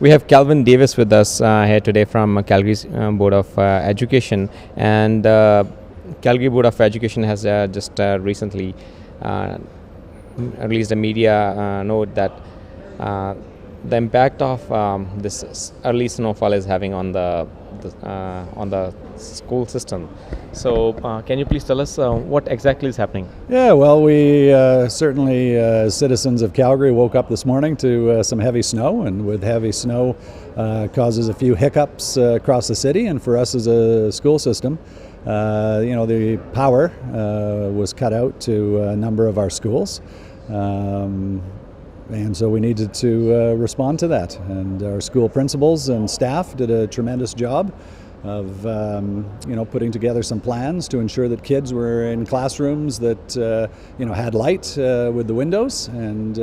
We have Calvin Davis with us here today from Calgary Board of Education, and Calgary Board of Education has just recently released a media note that the impact of this early snowfall is having on the school system. So, can you please tell us what exactly is happening? Yeah, well, we certainly, as citizens of Calgary, woke up this morning to some heavy snow, and with heavy snow causes a few hiccups across the city, and for us as a school system, the power was cut out to a number of our schools. And so we needed to respond to that. And our school principals and staff did a tremendous job of putting together some plans to ensure that kids were in classrooms that had light with the windows and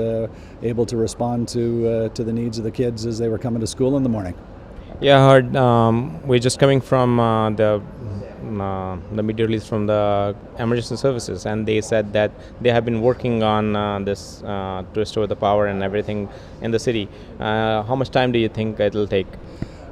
able to respond to the needs of the kids as they were coming to school in the morning. Yeah, I heard we're just coming from the media release from the emergency services, and they said that they have been working on this to restore the power and everything in the city. How much time do you think it'll take?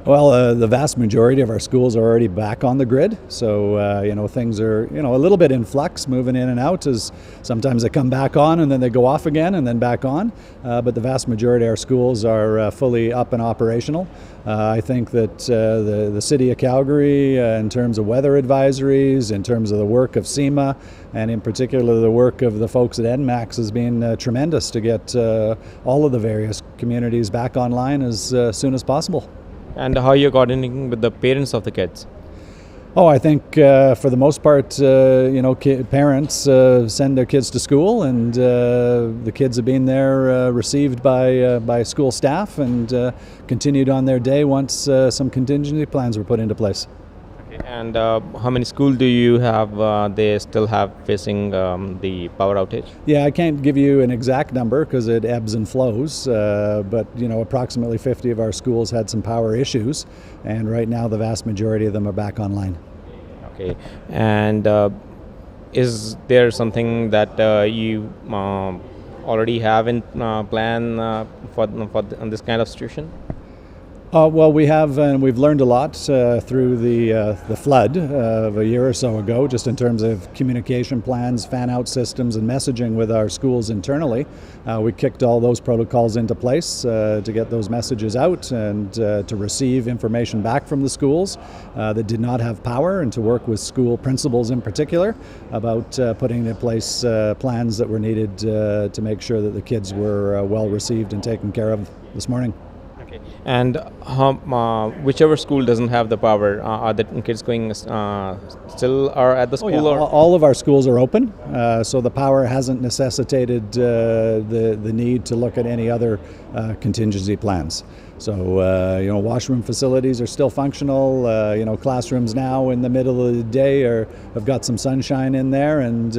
Well, the vast majority of our schools are already back on the grid, so things are a little bit in flux, moving in and out. As sometimes they come back on and then they go off again and then back on. But the vast majority of our schools are fully up and operational. I think that the city of Calgary, in terms of weather advisories, in terms of the work of SEMA, and in particular the work of the folks at NMAX, has been tremendous to get all of the various communities back online as soon as possible. And how are you coordinating with the parents of the kids? Oh, I think for the most part, parents send their kids to school, and the kids have been there received by school staff and continued on their day once some contingency plans were put into place. Okay. And how many schools do you have they still have facing the power outage? Yeah, I can't give you an exact number because it ebbs and flows, but approximately 50 of our schools had some power issues, and right now the vast majority of them are back online. Okay. And is there something that you already have in plan for this kind of situation? Well, we have, and we've learned a lot through the flood of a year or so ago, just in terms of communication plans, fan-out systems, and messaging with our schools internally. We kicked all those protocols into place to get those messages out and to receive information back from the schools that did not have power, and to work with school principals in particular about putting in place plans that were needed to make sure that the kids were well received and taken care of this morning. Okay. And whichever school doesn't have the power, are the kids going still are at the school? Oh, yeah. All of our schools are open, so the power hasn't necessitated the need to look at any other contingency plans. So washroom facilities are still functional. Classrooms now in the middle of the day have got some sunshine in there, and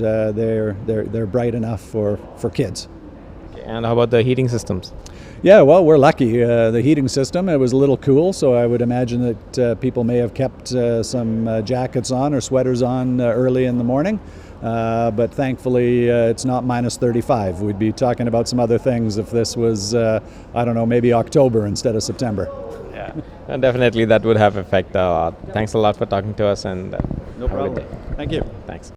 they're bright enough for kids. Okay. And how about the heating systems? Yeah, well, we're lucky. The heating system, it was a little cool, so I would imagine that people may have kept some jackets on or sweaters on early in the morning. But thankfully, it's not minus 35. We'd be talking about some other things if this was, maybe October instead of September. Yeah, and definitely that would have effect. Thanks a lot for talking to us, and no problem. Have a good day. Thank you. Thanks.